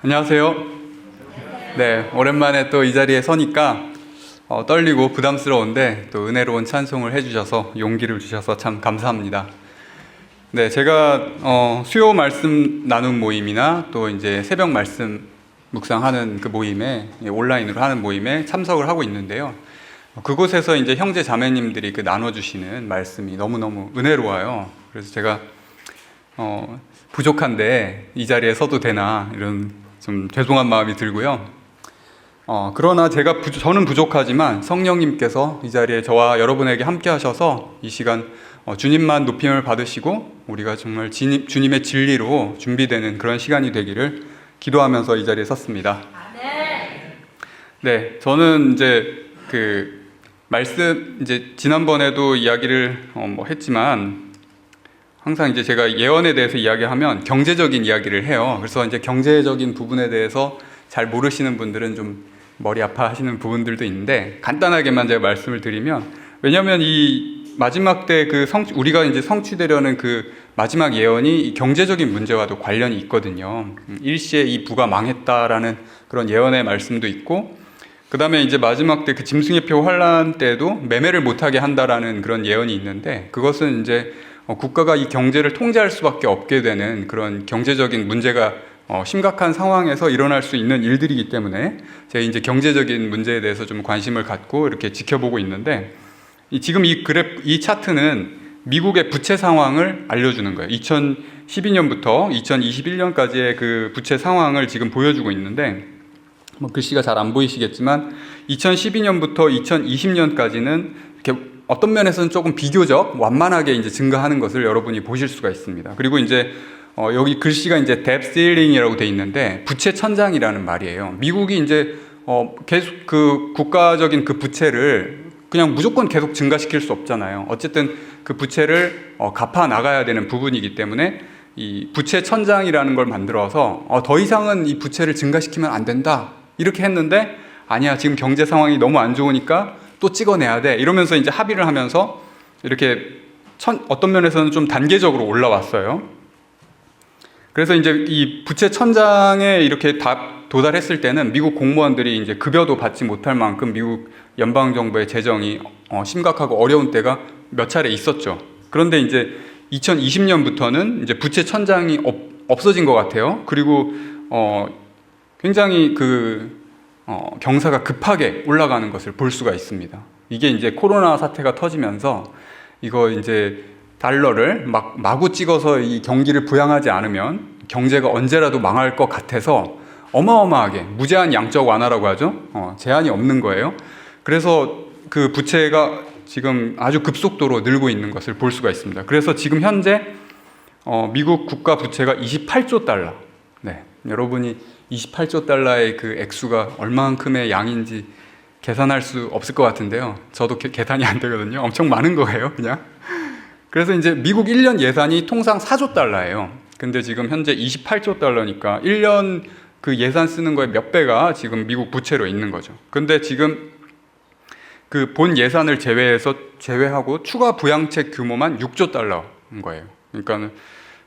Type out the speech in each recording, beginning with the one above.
안녕하세요. 네, 오랜만에 또 이 자리에 서니까 떨리고 부담스러운데 또 은혜로운 찬송을 해주셔서 용기를 주셔서 참 감사합니다. 네, 제가 수요 말씀 나눔 모임이나 또 이제 새벽 말씀 묵상하는 그 모임에, 온라인으로 하는 모임에 참석을 하고 있는데요. 그곳에서 이제 형제 자매님들이 그 나눠주시는 말씀이 너무너무 은혜로워요. 그래서 제가 부족한데 이 자리에 서도 되나 이런 좀 죄송한 마음이 들고요. 그러나 저는 부족하지만 성령님께서 이 자리에 저와 여러분에게 함께 하셔서 이 시간 주님만 높임을 받으시고 우리가 정말 주님의 진리로 준비되는 그런 시간이 되기를 기도하면서 이 자리에 섰습니다. 네, 저는 이제 이제 지난번에도 이야기를 했지만 항상 이제 제가 예언에 대해서 이야기하면 경제적인 이야기를 해요. 그래서 이제 경제적인 부분에 대해서 잘 모르시는 분들은 좀 머리 아파하시는 부분들도 있는데 간단하게만 제가 말씀을 드리면, 왜냐하면 이 마지막 때 우리가 이제 성취되려는 그 마지막 예언이 이 경제적인 문제와도 관련이 있거든요. 일시에 이 부가 망했다라는 그런 예언의 말씀도 있고, 그 다음에 이제 마지막 때 그 짐승의표 환란 때도 매매를 못하게 한다라는 그런 예언이 있는데, 그것은 이제 국가가 이 경제를 통제할 수밖에 없게 되는 그런 경제적인 문제가 심각한 상황에서 일어날 수 있는 일들이기 때문에 제가 이제 경제적인 문제에 대해서 좀 관심을 갖고 이렇게 지켜보고 있는데, 지금 이 차트는 미국의 부채 상황을 알려주는 거예요. 2012년부터 2021년까지의 그 부채 상황을 지금 보여주고 있는데, 글씨가 잘 안 보이시겠지만 2012년부터 2020년까지는 이렇게 어떤 면에서는 조금 비교적 완만하게 이제 증가하는 것을 여러분이 보실 수가 있습니다. 그리고 이제 여기 글씨가 이제 debt ceiling이라고 돼 있는데 부채 천장이라는 말이에요. 미국이 이제 계속 그 국가적인 그 부채를 그냥 무조건 계속 증가시킬 수 없잖아요. 어쨌든 그 부채를 갚아 나가야 되는 부분이기 때문에 이 부채 천장이라는 걸 만들어서 더 이상은 이 부채를 증가시키면 안 된다 이렇게 했는데, 아니야, 지금 경제 상황이 너무 안 좋으니까 또 찍어내야 돼 이러면서 이제 합의를 하면서 이렇게 어떤 면에서는 좀 단계적으로 올라왔어요. 그래서 이제 이 부채 천장에 이렇게 도달했을 때는 미국 공무원들이 이제 급여도 받지 못할 만큼 미국 연방 정부의 재정이 심각하고 어려운 때가 몇 차례 있었죠. 그런데 이제 2020년부터는 이제 부채 천장이 없어진 것 같아요. 그리고 굉장히 경사가 급하게 올라가는 것을 볼 수가 있습니다. 이게 이제 코로나 사태가 터지면서 이거 이제 달러를 마구 찍어서 이 경기를 부양하지 않으면 경제가 언제라도 망할 것 같아서 어마어마하게 무제한 양적 완화라고 하죠. 제한이 없는 거예요. 그래서 그 부채가 지금 아주 급속도로 늘고 있는 것을 볼 수가 있습니다. 그래서 지금 현재 미국 국가 부채가 28조 달러. 네, 여러분이 28조 달러의 그 액수가 얼마만큼의 양인지 계산할 수 없을 것 같은데요. 저도 계산이 안 되거든요. 엄청 많은 거예요, 그냥. 그래서 이제 미국 1년 예산이 통상 4조 달러예요. 근데 지금 현재 28조 달러니까 1년 그 예산 쓰는 거의 몇 배가 지금 미국 부채로 있는 거죠. 근데 지금 그 본 예산을 제외하고 추가 부양책 규모만 6조 달러인 거예요. 그러니까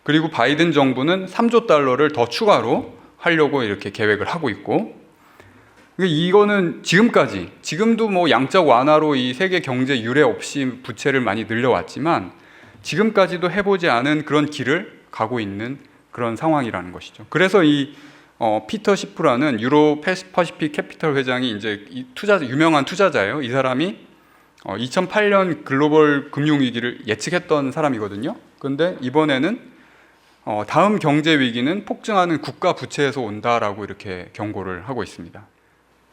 그리고 바이든 정부는 3조 달러를 더 추가로 하려고 이렇게 계획을 하고 있고, 이거는 지금도 뭐 양적 완화로 이 세계 경제 유례 없이 부채를 많이 늘려왔지만 지금까지도 해보지 않은 그런 길을 가고 있는 그런 상황이라는 것이죠. 그래서 이 피터 시프라는 유로 패시픽 캐피털 회장이 이제 유명한 투자자예요. 이 사람이 2008년 글로벌 금융위기를 예측했던 사람이거든요. 그런데 이번에는 다음 경제 위기는 폭증하는 국가 부채에서 온다라고 이렇게 경고를 하고 있습니다.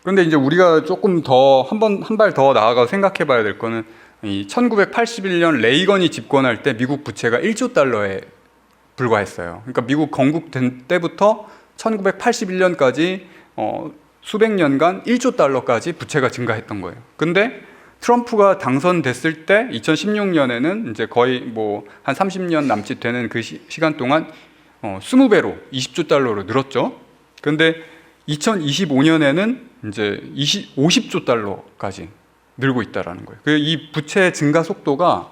그런데 이제 우리가 조금 더 한 발 더 나아가서 생각해 봐야 될 거는 이 1981년 레이건이 집권할 때 미국 부채가 1조 달러에 불과했어요. 그러니까 미국 건국된 때부터 1981년까지 수백 년간 1조 달러까지 부채가 증가했던 거예요. 근데 트럼프가 당선됐을 때 2016년에는 이제 거의 뭐 한 30년 남짓 되는 그 시간 동안 20배로 20조 달러로 늘었죠. 근데 2025년에는 이제 50조 달러까지 늘고 있다라는 거예요. 이 부채 증가 속도가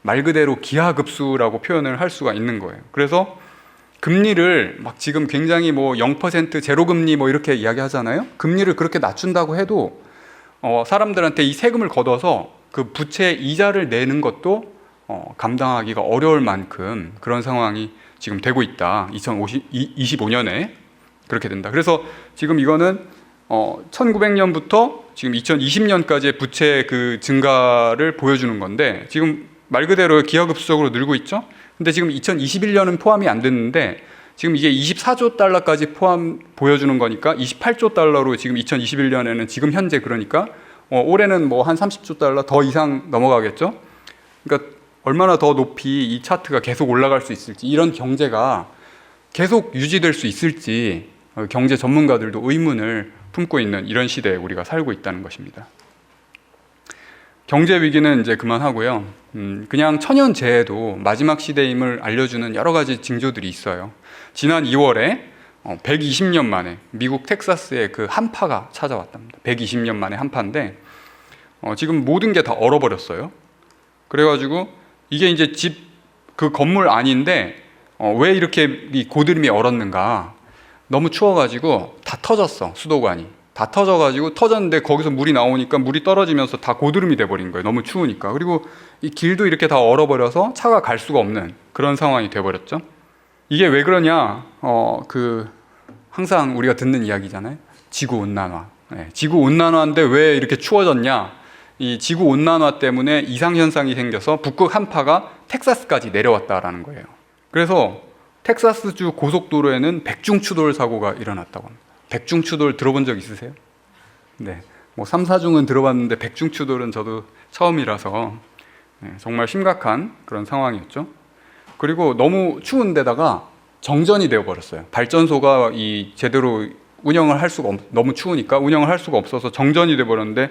말 그대로 기하급수라고 표현을 할 수가 있는 거예요. 그래서 금리를 막 지금 굉장히 뭐 0% 제로금리 뭐 이렇게 이야기하잖아요. 금리를 그렇게 낮춘다고 해도 사람들한테 이 세금을 걷어서 그 부채 이자를 내는 것도 감당하기가 어려울 만큼 그런 상황이 지금 되고 있다. 2025년에 그렇게 된다. 그래서 지금 이거는 1900년부터 지금 2020년까지의 부채 그 증가를 보여주는 건데, 지금 말 그대로 기하급수적으로 늘고 있죠. 근데 지금 2021년은 포함이 안 됐는데 지금 이게 24조 달러까지 포함 보여주는 거니까 28조 달러로 지금 2021년에는 지금 현재 그러니까 올해는 뭐 한 30조 달러 더 이상 넘어가겠죠. 그러니까 얼마나 더 높이 이 차트가 계속 올라갈 수 있을지, 이런 경제가 계속 유지될 수 있을지 경제 전문가들도 의문을 품고 있는 이런 시대에 우리가 살고 있다는 것입니다. 경제 위기는 이제 그만하고요. 그냥 천연재해도 마지막 시대임을 알려주는 여러 가지 징조들이 있어요. 지난 2월에 120년 만에 미국 텍사스에 그 한파가 찾아왔답니다. 120년 만에 한파인데 지금 모든 게 다 얼어버렸어요. 그래가지고 이게 이제 집 그 건물 안인데 왜 이렇게 이 고드름이 얼었는가? 너무 추워가지고 다 터졌어. 수도관이 다 터졌는데 거기서 물이 나오니까 물이 떨어지면서 다 고드름이 돼버린 거예요. 너무 추우니까. 그리고 이 길도 이렇게 다 얼어버려서 차가 갈 수가 없는 그런 상황이 돼버렸죠. 이게 왜 그러냐? 항상 우리가 듣는 이야기잖아요. 지구 온난화. 네, 지구 온난화인데 왜 이렇게 추워졌냐? 이 지구 온난화 때문에 이상 현상이 생겨서 북극 한파가 텍사스까지 내려왔다라는 거예요. 그래서 텍사스주 고속도로에는 백중추돌 사고가 일어났다고 합니다. 백중추돌 들어본 적 있으세요? 네, 뭐 3, 4중은 들어봤는데 백중추돌은 저도 처음이라서 정말 심각한 그런 상황이었죠. 그리고 너무 추운 데다가 정전이 되어버렸어요. 발전소가 제대로 운영을 할 수가 너무 추우니까 운영을 할 수가 없어서 정전이 되어버렸는데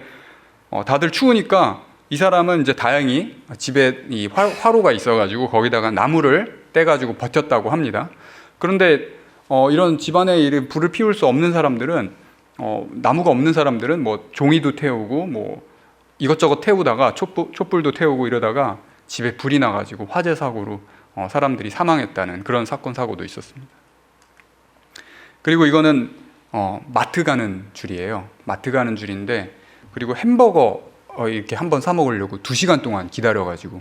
다들 추우니까 이 사람은 이제 다행히 집에 이 화로가 있어가지고 거기다가 나무를 떼가지고 버텼다고 합니다. 그런데 이런 집안에 불을 피울 수 없는 사람들은 나무가 없는 사람들은 뭐 종이도 태우고 뭐 이것저것 태우다가 촛불도 태우고 이러다가 집에 불이 나가지고 화재 사고로 사람들이 사망했다는 그런 사건 사고도 있었습니다. 그리고 이거는 마트 가는 줄이에요. 마트 가는 줄인데, 그리고 햄버거 이렇게 한번 사 먹으려고 2시간 동안 기다려가지고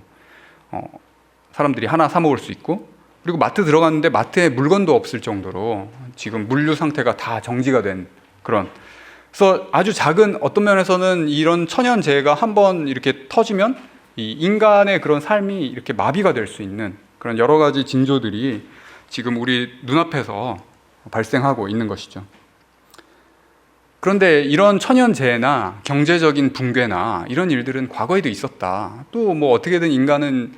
사람들이 하나 사 먹을 수 있고, 그리고 마트 들어갔는데 마트에 물건도 없을 정도로 지금 물류 상태가 다 정지가 된 그런, 그래서 아주 작은, 어떤 면에서는 이런 천연재해가 한번 이렇게 터지면 이 인간의 그런 삶이 이렇게 마비가 될 수 있는 그런 여러 가지 징조들이 지금 우리 눈앞에서 발생하고 있는 것이죠. 그런데 이런 천연재해나 경제적인 붕괴나 이런 일들은 과거에도 있었다. 또 뭐 어떻게든 인간은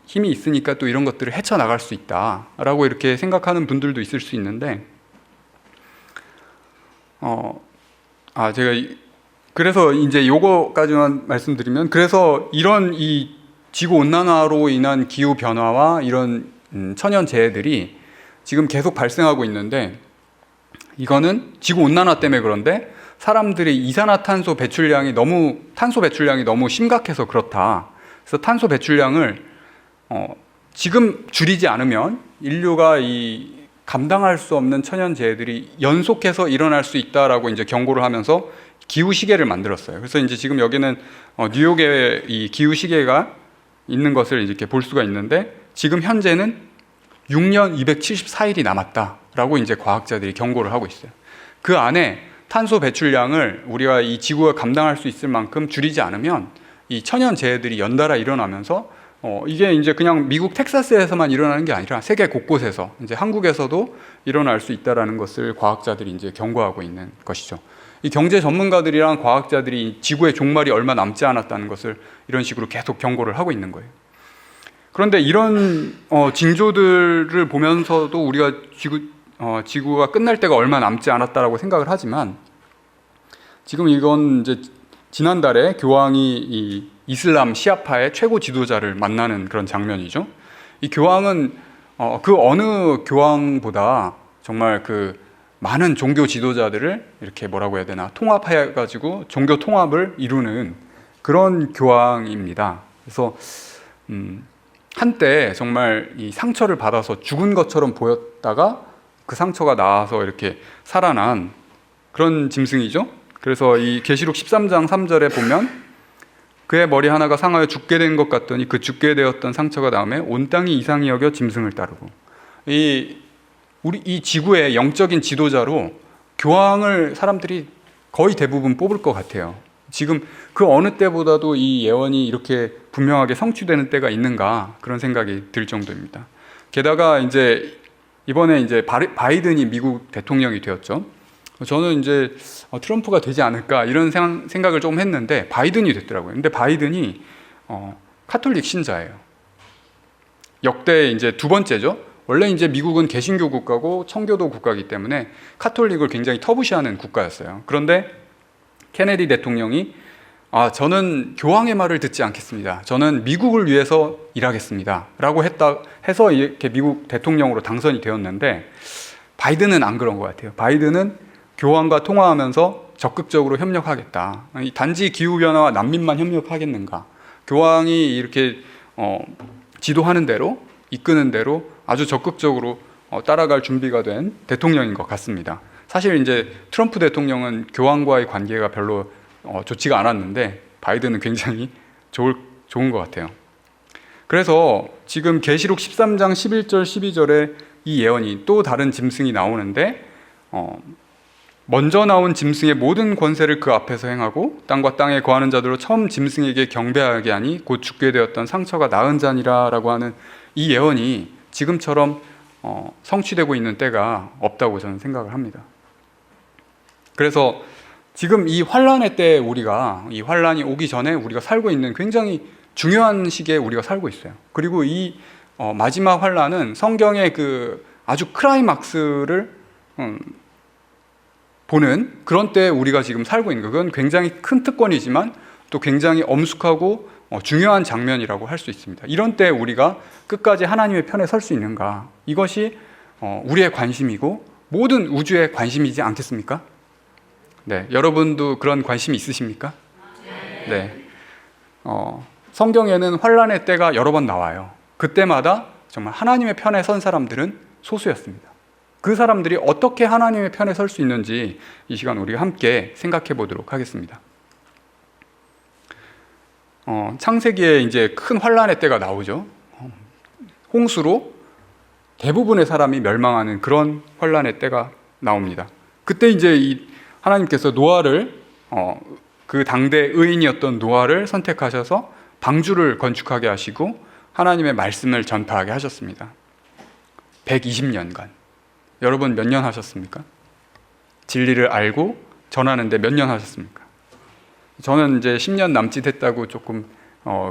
힘이 있으니까 또 이런 것들을 헤쳐나갈 수 있다라고 이렇게 생각하는 분들도 있을 수 있는데, 제가 그래서 이제 요거까지만 말씀드리면, 그래서 이런 이 지구 온난화로 인한 기후 변화와 이런 천연재해들이 지금 계속 발생하고 있는데, 이거는 지구 온난화 때문에 그런데 사람들이 이산화탄소 배출량이 탄소 배출량이 너무 심각해서 그렇다. 그래서 탄소 배출량을 지금 줄이지 않으면 인류가 감당할 수 없는 천연재해들이 연속해서 일어날 수 있다라고 이제 경고를 하면서 기후 시계를 만들었어요. 그래서 이제 지금 여기는 뉴욕에 이 기후 시계가 있는 것을 이렇게 볼 수가 있는데, 지금 현재는 6년 274일이 남았다라고 이제 과학자들이 경고를 하고 있어요. 그 안에 탄소 배출량을 우리가 이 지구가 감당할 수 있을 만큼 줄이지 않으면 이 천연재해들이 연달아 일어나면서 이게 이제 그냥 미국 텍사스에서만 일어나는 게 아니라 세계 곳곳에서, 이제 한국에서도 일어날 수 있다라는 것을 과학자들이 이제 경고하고 있는 것이죠. 이 경제 전문가들이랑 과학자들이 지구의 종말이 얼마 남지 않았다는 것을 이런 식으로 계속 경고를 하고 있는 거예요. 그런데 이런 징조들을 보면서도 우리가 지구가 끝날 때가 얼마 남지 않았다라고 생각을 하지만, 지금 이건 이제 지난달에 교황이 이 이슬람 시아파의 최고 지도자를 만나는 그런 장면이죠. 이 교황은 그 어느 교황보다 정말 그 많은 종교 지도자들을 이렇게 뭐라고 해야 되나, 통합해가지고 종교 통합을 이루는 그런 교황입니다. 그래서 한때 정말 이 상처를 받아서 죽은 것처럼 보였다가 그 상처가 나아서 이렇게 살아난 그런 짐승이죠. 그래서 이 계시록 13장 3절에 보면 그의 머리 하나가 상하여 죽게 된 것 같더니 그 죽게 되었던 상처가 나음에 온 땅이 이상히 여겨 짐승을 따르고, 우리 이 지구의 영적인 지도자로 교황을 사람들이 거의 대부분 뽑을 것 같아요. 지금 그 어느 때보다도 이 예언이 이렇게 분명하게 성취되는 때가 있는가, 그런 생각이 들 정도입니다. 게다가 이제 이번에 이제 바이든이 미국 대통령이 되었죠. 저는 이제 트럼프가 되지 않을까 이런 생각을 조금 했는데 바이든이 됐더라고요. 근데 바이든이 카톨릭 신자예요. 역대 이제 두 번째죠. 원래 이제 미국은 개신교 국가고 청교도 국가이기 때문에 카톨릭을 굉장히 터부시하는 국가였어요. 그런데 케네디 대통령이 저는 교황의 말을 듣지 않겠습니다. 저는 미국을 위해서 일하겠습니다. 라고 해서 이렇게 미국 대통령으로 당선이 되었는데, 바이든은 안 그런 것 같아요. 바이든은 교황과 통화하면서 적극적으로 협력하겠다. 단지 기후변화와 난민만 협력하겠는가. 교황이 이렇게 지도하는 대로, 이끄는 대로 아주 적극적으로 따라갈 준비가 된 대통령인 것 같습니다. 사실 이제 트럼프 대통령은 교황과의 관계가 별로 좋지가 않았는데 바이든은 굉장히 좋은 것 같아요. 그래서 지금 계시록 13장 11절 12절에 이 예언이 또 다른 짐승이 나오는데, 먼저 나온 짐승의 모든 권세를 그 앞에서 행하고 땅과 땅에 거하는 자들로 처음 짐승에게 경배하게 하니 곧 죽게 되었던 상처가 나은 자니라 라고 하는 이 예언이 지금처럼 성취되고 있는 때가 없다고 저는 생각을 합니다. 그래서 지금 이 환란의 때 이 환란이 오기 전에 우리가 살고 있는 굉장히 중요한 시기에 우리가 살고 있어요. 그리고 이 마지막 환란은 성경의 그 아주 클라이막스를 보는 그런 때에 우리가 지금 살고 있는 그건 굉장히 큰 특권이지만 또 굉장히 엄숙하고 중요한 장면이라고 할 수 있습니다. 이런 때 우리가 끝까지 하나님의 편에 설 수 있는가, 이것이 우리의 관심이고 모든 우주의 관심이지 않겠습니까? 네, 여러분도 그런 관심이 있으십니까? 네. 성경에는 환란의 때가 여러 번 나와요. 그때마다 정말 하나님의 편에 선 사람들은 소수였습니다. 그 사람들이 어떻게 하나님의 편에 설 수 있는지 이 시간 우리가 함께 생각해 보도록 하겠습니다. 창세기에 이제 큰 환란의 때가 나오죠. 홍수로 대부분의 사람이 멸망하는 그런 환란의 때가 나옵니다. 그때 이제 하나님께서 노아를 그 당대 의인이었던 노아를 선택하셔서 방주를 건축하게 하시고 하나님의 말씀을 전파하게 하셨습니다. 120년간. 여러분 몇 년 하셨습니까? 진리를 알고 전하는데 몇 년 하셨습니까? 저는 이제 10년 남짓 했다고 조금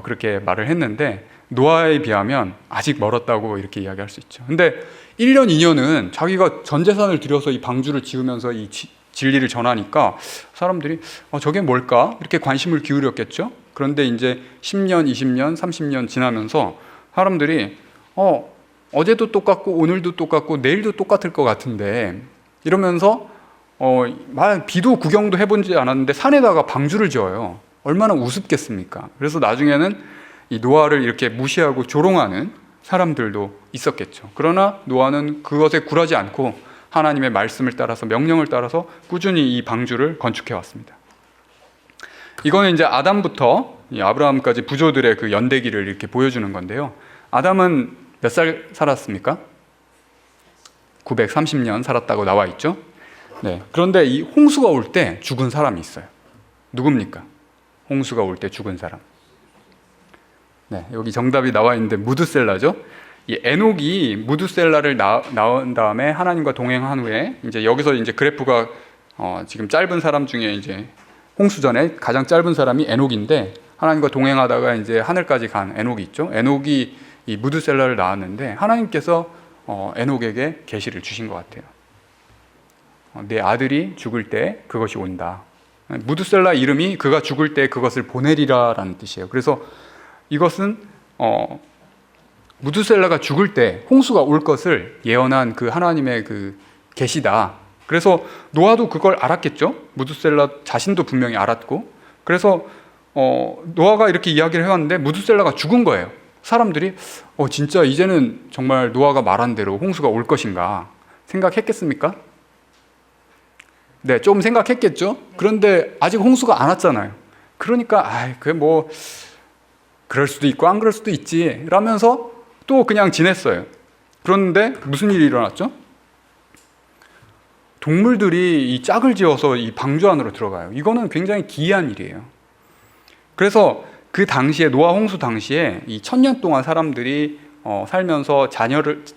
그렇게 말을 했는데, 노아에 비하면 아직 멀었다고 이렇게 이야기할 수 있죠. 근데 1년, 2년은 자기가 전 재산을 들여서 이 방주를 지으면서 이 진리를 전하니까 사람들이 저게 뭘까? 이렇게 관심을 기울였겠죠. 그런데 이제 10년, 20년, 30년 지나면서 사람들이 어제도 똑같고 오늘도 똑같고 내일도 똑같을 것 같은데, 이러면서 비도 구경도 해본지 않았는데 산에다가 방주를 지어요. 얼마나 우습겠습니까? 그래서 나중에는 이 노아를 이렇게 무시하고 조롱하는 사람들도 있었겠죠. 그러나 노아는 그것에 굴하지 않고 하나님의 말씀을 따라서, 명령을 따라서 꾸준히 이 방주를 건축해 왔습니다. 이거는 이제 아담부터 아브라함까지 부조들의 그 연대기를 이렇게 보여주는 건데요. 아담은 몇 살 살았습니까? 930년 살았다고 나와 있죠. 네. 그런데 이 홍수가 올 때 죽은 사람이 있어요. 누굽니까? 홍수가 올 때 죽은 사람. 네, 여기 정답이 나와 있는데 무드셀라죠. 이 에녹이 무드셀라를 낳은 다음에 하나님과 동행한 후에 이제 여기서 이제 그래프가 지금 짧은 사람 중에 이제 홍수 전에 가장 짧은 사람이 에녹인데, 하나님과 동행하다가 이제 하늘까지 간 에녹이 있죠. 에녹이 이 무드셀라를 낳았는데 하나님께서 에녹에게 계시를 주신 것 같아요. 내 아들이 죽을 때 그것이 온다. 무드셀라 이름이 그가 죽을 때 그것을 보내리라라는 뜻이에요. 그래서 이것은 무드셀라가 죽을 때 홍수가 올 것을 예언한 그 하나님의 그 계시다. 그래서 노아도 그걸 알았겠죠. 무드셀라 자신도 분명히 알았고, 그래서 노아가 이렇게 이야기를 해왔는데 무드셀라가 죽은 거예요. 사람들이 진짜 이제는 정말 노아가 말한 대로 홍수가 올 것인가 생각했겠습니까? 네, 좀 생각했겠죠? 그런데 아직 홍수가 안 왔잖아요. 그러니까 그게 뭐 그럴 수도 있고 안 그럴 수도 있지 라면서 또 그냥 지냈어요. 그런데 무슨 일이 일어났죠? 동물들이 이 짝을 지어서 이 방주 안으로 들어가요. 이거는 굉장히 기이한 일이에요. 그래서 그 당시에 노아 홍수 당시에 이 1000년 동안 사람들이 살면서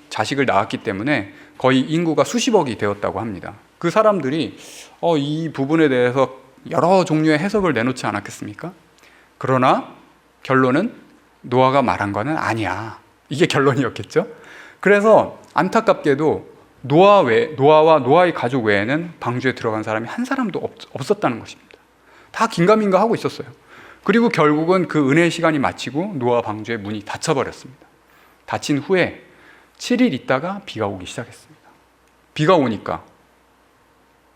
자식을 낳았기 때문에 거의 인구가 수십억이 되었다고 합니다. 그 사람들이 이 부분에 대해서 여러 종류의 해석을 내놓지 않았겠습니까? 그러나 결론은 노아가 말한 거는 아니야. 이게 결론이었겠죠? 그래서 안타깝게도 노아와 노아의 가족 외에는 방주에 들어간 사람이 한 사람도 없었다는 것입니다. 다 긴가민가 하고 있었어요. 그리고 결국은 그 은혜의 시간이 마치고 노아 방주의 문이 닫혀버렸습니다. 닫힌 후에 7일 있다가 비가 오기 시작했습니다. 비가 오니까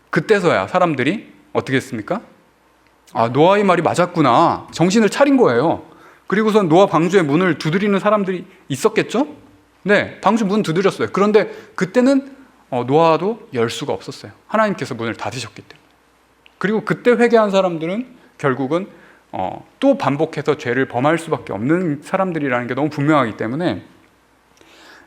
그때서야 사람들이 어떻게 했습니까? 노아의 말이 맞았구나. 정신을 차린 거예요. 그리고선 노아 방주의 문을 두드리는 사람들이 있었겠죠? 네, 방주 문 두드렸어요. 그런데 그때는 노아도 열 수가 없었어요. 하나님께서 문을 닫으셨기 때문에. 그리고 그때 회개한 사람들은 결국은 또 반복해서 죄를 범할 수밖에 없는 사람들이라는 게 너무 분명하기 때문에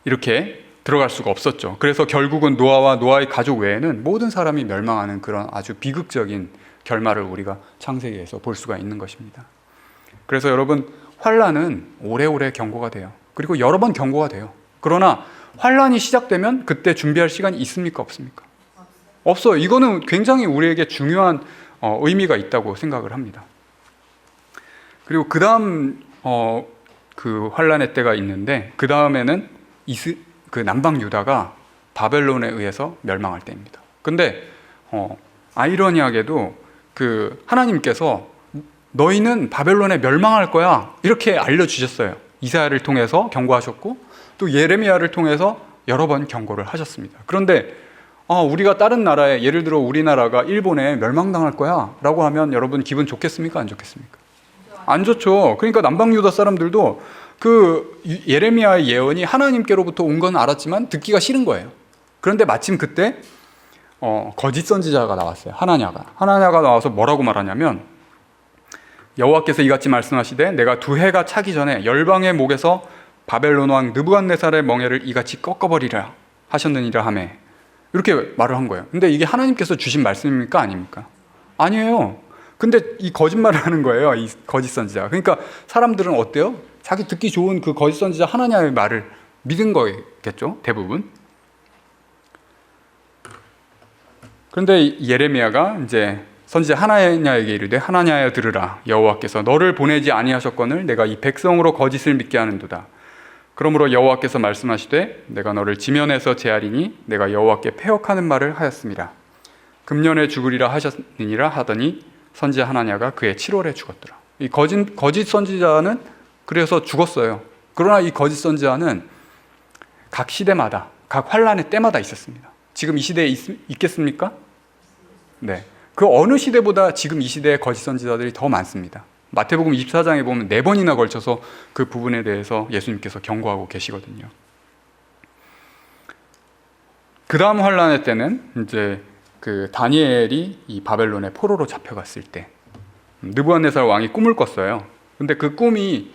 이렇게 들어갈 수가 없었죠. 그래서 결국은 노아와 노아의 가족 외에는 모든 사람이 멸망하는 그런 아주 비극적인 결말을 우리가 창세기에서 볼 수가 있는 것입니다. 그래서 여러분, 환란은 오래오래 경고가 돼요. 그리고 여러 번 경고가 돼요. 그러나 환란이 시작되면 그때 준비할 시간이 있습니까? 없습니까? 없어요. 이거는 굉장히 우리에게 중요한 의미가 있다고 생각을 합니다. 그리고 그 다음 그 환란의 때가 있는데 그 다음에는 그 남방 유다가 바벨론에 의해서 멸망할 때입니다. 근데 아이러니하게도 그 하나님께서 너희는 바벨론에 멸망할 거야 이렇게 알려주셨어요. 이사야를 통해서 경고하셨고 또 예레미야를 통해서 여러 번 경고를 하셨습니다. 그런데 우리가 다른 나라에, 예를 들어 우리나라가 일본에 멸망당할 거야 라고 하면 여러분 기분 좋겠습니까? 안 좋겠습니까? 안 좋죠. 그러니까 남방 유다 사람들도 그 예레미야의 예언이 하나님께로부터 온 건 알았지만 듣기가 싫은 거예요. 그런데 마침 그때 거짓 선지자가 나왔어요. 하나냐가 나와서 뭐라고 말하냐면 여호와께서 이같이 말씀하시되 내가 두 해가 차기 전에 열방의 목에서 바벨론 왕 느부갓네살의 멍에를 이같이 꺾어버리라 하셨느니라 하며 이렇게 말을 한 거예요. 근데 이게 하나님께서 주신 말씀입니까? 아닙니까? 아니에요. 근데 이 거짓말을 하는 거예요. 이 거짓 선지자. 그러니까 사람들은 어때요? 자기 듣기 좋은 그 거짓 선지자 하나냐의 말을 믿은 거겠죠? 대부분. 그런데 예레미야가 이제 선지자 하나냐에게 이르되 하나냐여 들으라. 여호와께서 너를 보내지 아니하셨거늘 내가 이 백성으로 거짓을 믿게 하는도다. 그러므로 여호와께서 말씀하시되 내가 너를 지면에서 제하리니 내가 여호와께 패역하는 말을 하였습니다. 금년에 죽으리라 하셨느니라 하더니 선지자 하나냐가 그해 7월에 죽었더라. 이 거짓 선지자는 그래서 죽었어요. 그러나 이 거짓 선지자는 각 시대마다, 각 환란의 때마다 있었습니다. 지금 이 시대에 있겠습니까? 네. 그 어느 시대보다 지금 이 시대의 거짓 선지자들이 더 많습니다. 마태복음 24장에 보면 4번이나 걸쳐서 그 부분에 대해서 예수님께서 경고하고 계시거든요. 그 다음 환란의 때는 이제 그 다니엘이 이 바벨론의 포로로 잡혀갔을 때 느부갓네살 왕이 꿈을 꿨어요. 근데 그 꿈이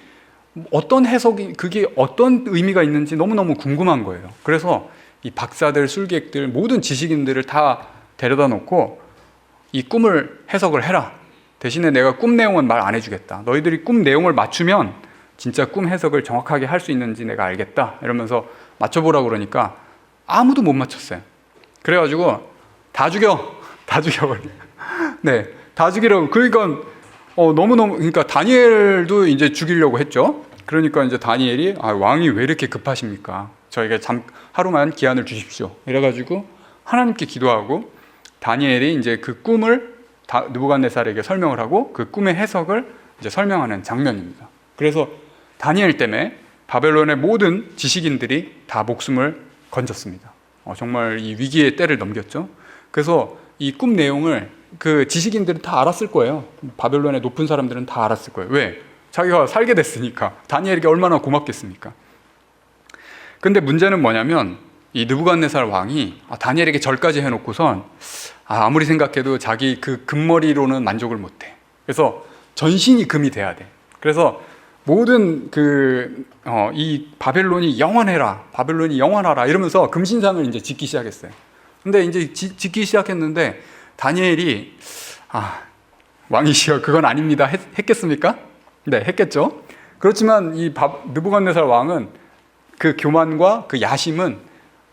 어떤 해석이, 그게 어떤 의미가 있는지 너무너무 궁금한 거예요. 그래서 이 박사들, 술객들, 모든 지식인들을 다 데려다 놓고 이 꿈을 해석을 해라. 대신에 내가 꿈 내용은 말 안 해주겠다. 너희들이 꿈 내용을 맞추면 진짜 꿈 해석을 정확하게 할 수 있는지 내가 알겠다. 이러면서 맞춰보라고 그러니까 아무도 못 맞췄어요. 그래가지고 다 죽여버려. 네, 다 죽이려고. 그러니까 너무너무, 그러니까 다니엘도 이제 죽이려고 했죠. 그러니까 이제 다니엘이 왕이 왜 이렇게 급하십니까? 저에게 하루만 기한을 주십시오. 이래가지고 하나님께 기도하고 다니엘이 이제 그 꿈을 느부갓네살에게 설명을 하고 그 꿈의 해석을 이제 설명하는 장면입니다. 그래서 다니엘 때문에 바벨론의 모든 지식인들이 다 목숨을 건졌습니다. 정말 이 위기의 때를 넘겼죠. 그래서 이 꿈 내용을 그 지식인들은 다 알았을 거예요. 바벨론의 높은 사람들은 다 알았을 거예요. 왜? 자기가 살게 됐으니까. 다니엘에게 얼마나 고맙겠습니까? 근데 문제는 뭐냐면 이 느부갓네살 왕이 다니엘에게 절까지 해놓고선 아무리 생각해도 자기 그 금머리로는 만족을 못해. 그래서 전신이 금이 돼야 돼. 그래서 모든 이 바벨론이 영원해라, 바벨론이 영원하라 이러면서 금신상을 이제 짓기 시작했어요. 근데 이제 짓기 시작했는데 다니엘이 왕이시여 그건 아닙니다 했겠습니까? 네, 했겠죠. 그렇지만 이 느부갓네살 왕은 그 교만과 그 야심은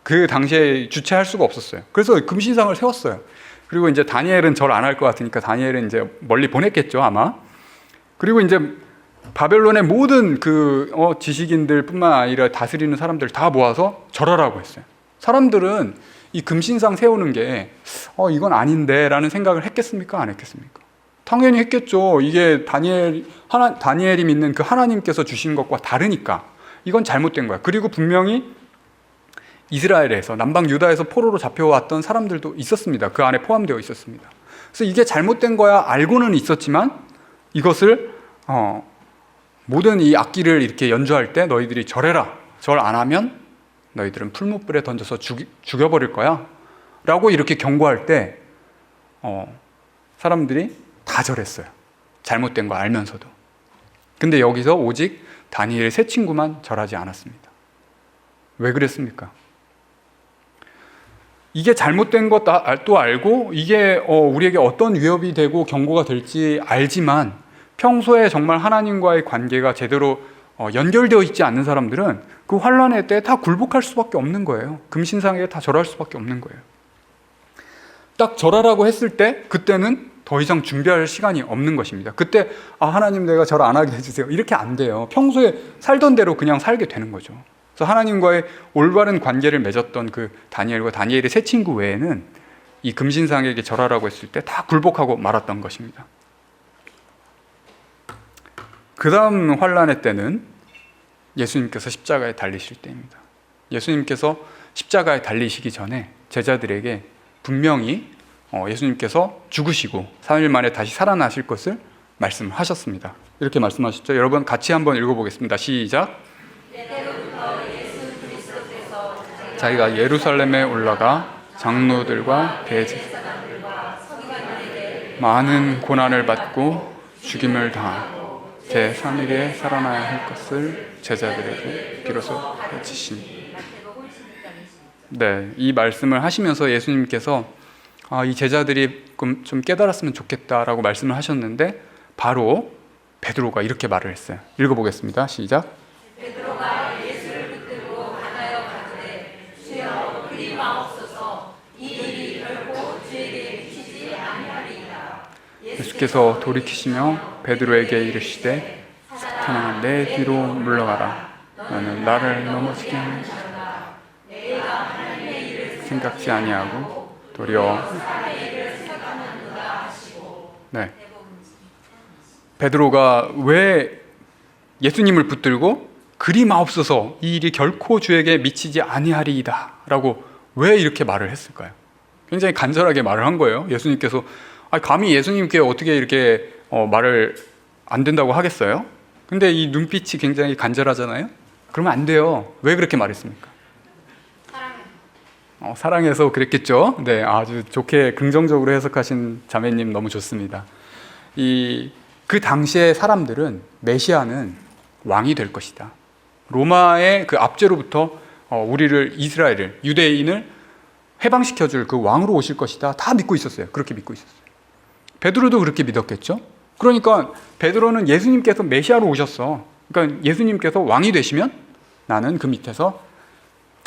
그 당시에 주체할 수가 없었어요. 그래서 금신상을 세웠어요. 그리고 이제 다니엘은 절 안 할 것 같으니까 다니엘은 이제 멀리 보냈겠죠, 아마. 그리고 이제 바벨론의 모든 지식인들뿐만 아니라 다스리는 사람들 다 모아서 절하라고 했어요. 사람들은 이 금신상 세우는 게 이건 아닌데라는 생각을 했겠습니까? 안 했겠습니까? 당연히 했겠죠. 이게 다니엘이 믿는 그 하나님께서 주신 것과 다르니까 이건 잘못된 거야. 그리고 분명히 이스라엘에서 남방 유다에서 포로로 잡혀왔던 사람들도 있었습니다. 그 안에 포함되어 있었습니다. 그래서 이게 잘못된 거야 알고는 있었지만 이것을 모든 이 악기를 이렇게 연주할 때 너희들이 절해라. 절 안 하면 너희들은 풀무불에 던져서 죽여버릴 거야. 라고 이렇게 경고할 때 사람들이 다 절했어요. 잘못된 거 알면서도. 근데 여기서 오직 다니엘 세 친구만 절하지 않았습니다. 왜 그랬습니까? 이게 잘못된 것도 알고 이게 우리에게 어떤 위협이 되고 경고가 될지 알지만 평소에 정말 하나님과의 관계가 제대로 연결되어 있지 않는 사람들은 그 환난의 때 다 굴복할 수밖에 없는 거예요. 금신상에 다 절할 수밖에 없는 거예요. 딱 절하라고 했을 때 그때는 더 이상 준비할 시간이 없는 것입니다. 그때 하나님 내가 절 안 하게 해주세요. 이렇게 안 돼요. 평소에 살던 대로 그냥 살게 되는 거죠. 그래서 하나님과의 올바른 관계를 맺었던 그 다니엘과 다니엘의 세 친구 외에는 이 금신상에게 절하라고 했을 때 다 굴복하고 말았던 것입니다. 그 다음 환난의 때는 예수님께서 십자가에 달리실 때입니다. 예수님께서 십자가에 달리시기 전에 제자들에게 분명히 예수님께서 죽으시고 3일 만에 다시 살아나실 것을 말씀하셨습니다. 이렇게 말씀하셨죠. 여러분 같이 한번 읽어보겠습니다. 시작. 자기가 예루살렘에 올라가 장로들과 대제사장들과 서기관들에게 많은 고난을 받고 죽임을 당하고 제3일에 살아나야 할 것을 제자들에게 비로소 가르치시니. 네, 이 말씀을 하시면서 예수님께서 이 제자들이 좀 깨달았으면 좋겠다라고 말씀을 하셨는데 바로 베드로가 이렇게 말을 했어요. 읽어보겠습니다. 시작. 베드로가 예수를 붙들고 하나여 가되 주여 그리 마옵소서 이 일이 결코 주에게 미치지 아니하리이다. 예수께서 돌이키시며 베드로에게 이르시되 사탄아 내 뒤로 물러가라. 너는 나를 넘어지게 하는 자라. 내가 하나님의 일을 생각지 아니하고 도리어 네. 베드로가 왜 예수님을 붙들고 그리 마옵소서 이 일이 결코 주에게 미치지 아니하리이다 라고 왜 이렇게 말을 했을까요? 굉장히 간절하게 말을 한 거예요. 예수님께서 감히 예수님께 어떻게 이렇게 말을 안 된다고 하겠어요? 근데 이 눈빛이 굉장히 간절하잖아요. 그러면 안 돼요. 왜 그렇게 말했습니까? 사랑해서 그랬겠죠. 네, 아주 좋게 긍정적으로 해석하신 자매님 너무 좋습니다. 그 당시의 사람들은 메시아는 왕이 될 것이다. 로마의 그 압제로부터 우리를 이스라엘을 유대인을 해방시켜줄 그 왕으로 오실 것이다. 다 믿고 있었어요. 그렇게 믿고 있었어요. 베드로도 그렇게 믿었겠죠. 그러니까 베드로는 예수님께서 메시아로 오셨어. 그러니까 예수님께서 왕이 되시면 나는 그 밑에서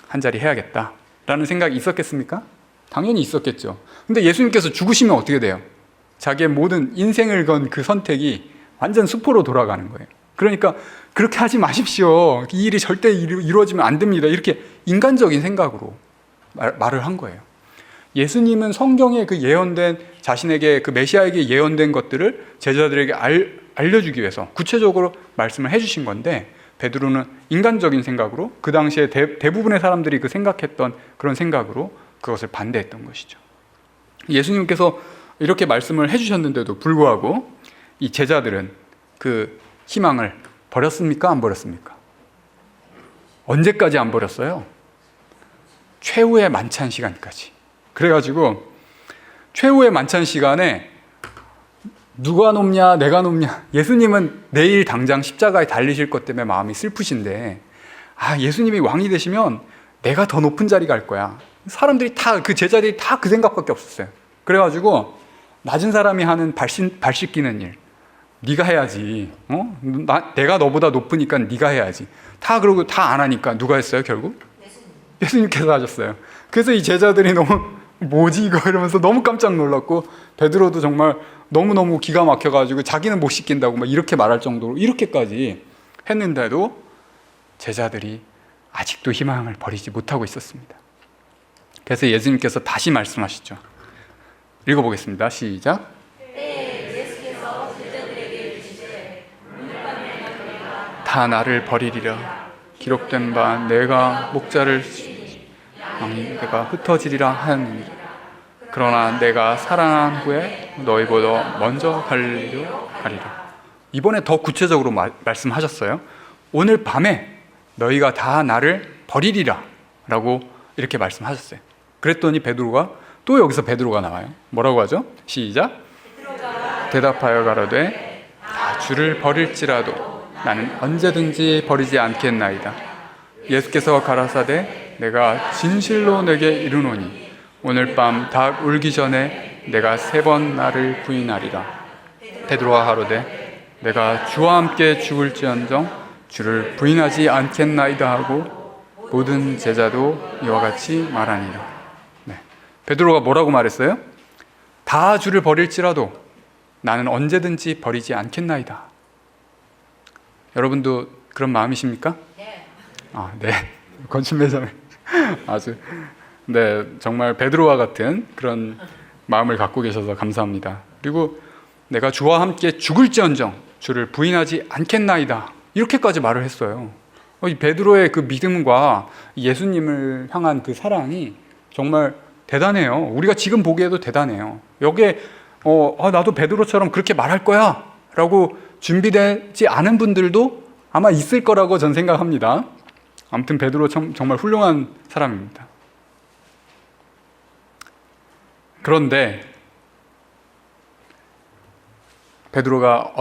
한 자리 해야겠다 라는 생각이 있었겠습니까? 당연히 있었겠죠. 근데 예수님께서 죽으시면 어떻게 돼요? 자기의 모든 인생을 건 그 선택이 완전 수포로 돌아가는 거예요. 그러니까 그렇게 하지 마십시오. 이 일이 절대 이루어지면 안 됩니다. 이렇게 인간적인 생각으로 말을 한 거예요. 예수님은 성경에 그 예언된 자신에게 그 메시아에게 예언된 것들을 제자들에게 알려주기 위해서 구체적으로 말씀을 해주신 건데 베드로는 인간적인 생각으로 그 당시에 대부분의 사람들이 그 생각했던 그런 생각으로 그것을 반대했던 것이죠. 예수님께서 이렇게 말씀을 해주셨는데도 불구하고 이 제자들은 그 희망을 버렸습니까? 안 버렸습니까? 언제까지 안 버렸어요? 최후의 만찬 시간까지. 그래가지고 최후의 만찬 시간에 누가 높냐 내가 높냐, 예수님은 내일 당장 십자가에 달리실 것 때문에 마음이 슬프신데, 예수님이 왕이 되시면 내가 더 높은 자리 갈 거야. 사람들이 다, 그 제자들이 다 그 생각밖에 없었어요. 그래가지고 낮은 사람이 하는 발 씻기는 일 네가 해야지. 내가 너보다 높으니까 네가 해야지. 다 그러고 다 안 하니까 누가 했어요 결국? 예수님께서 하셨어요. 그래서 이 제자들이 너무 뭐지 이거 이러면서 너무 깜짝 놀랐고, 베드로도 정말 너무너무 기가 막혀가지고 자기는 못 씻긴다고 막 이렇게 말할 정도로 이렇게까지 했는데도 제자들이 아직도 희망을 버리지 못하고 있었습니다. 그래서 예수님께서 다시 말씀하시죠. 읽어보겠습니다. 시작. 예수께서 제자들에게 이르시되 다 나를 버리리라. 기록된 바 내가 목자를 양이 내가 흩어지리라 하느니라. 그러나 내가 살아난 후에 너희보다 먼저 갈리로 가리라. 이번에 더 구체적으로 말씀하셨어요. 오늘 밤에 너희가 다 나를 버리리라 라고 이렇게 말씀하셨어요. 그랬더니 베드로가, 또 여기서 베드로가 나와요. 뭐라고 하죠? 시작. 대답하여 가로되 다 주를 버릴지라도 나는 언제든지 버리지 않겠나이다. 예수께서 가라사대 내가 진실로 내게 이르노니 오늘 밤 닭 울기 전에 내가 3번 나를 부인하리라. 베드로가 가로되 내가 주와 함께 죽을지언정 주를 부인하지 않겠나이다 하고 모든 제자도 이와 같이 말하니라. 베드로가 뭐라고 말했어요? 다 주를 버릴지라도 나는 언제든지 버리지 않겠나이다. 여러분도 그런 마음이십니까? 네. 네. 건축매장을 아주, 네, 정말 베드로와 같은 그런 마음을 갖고 계셔서 감사합니다. 그리고 내가 주와 함께 죽을지언정 주를 부인하지 않겠나이다. 이렇게까지 말을 했어요. 이 베드로의 그 믿음과 예수님을 향한 그 사랑이 정말 대단해요. 우리가 지금 보기에도 대단해요. 여기에 나도 베드로처럼 그렇게 말할 거야 라고 준비되지 않은 분들도 아마 있을 거라고 전 생각합니다. 아무튼 베드로 정말 훌륭한 사람입니다. 그런데 베드로가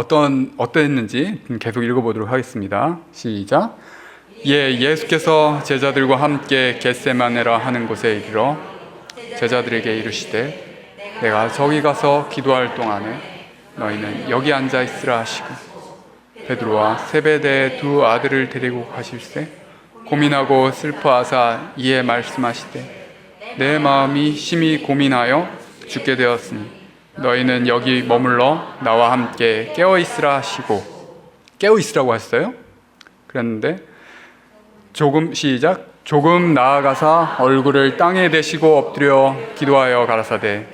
어떠했는지 계속 읽어보도록 하겠습니다. 시작. 예수께서 제자들과 함께 겟세마네라 하는 곳에 이르러 제자들에게 이르시되 내가 저기 가서 기도할 동안에 너희는 여기 앉아 있으라 하시고 베드로와 세베대의 2 아들을 데리고 가실새 고민하고 슬퍼하사 이에 말씀하시되 내 마음이 심히 고민하여 죽게 되었으니 너희는 여기 머물러 나와 함께 깨어 있으라 하시고, 깨어 있으라고 하셨어요. 그랬는데 조금 나아가사 얼굴을 땅에 대시고 엎드려 기도하여 가라사대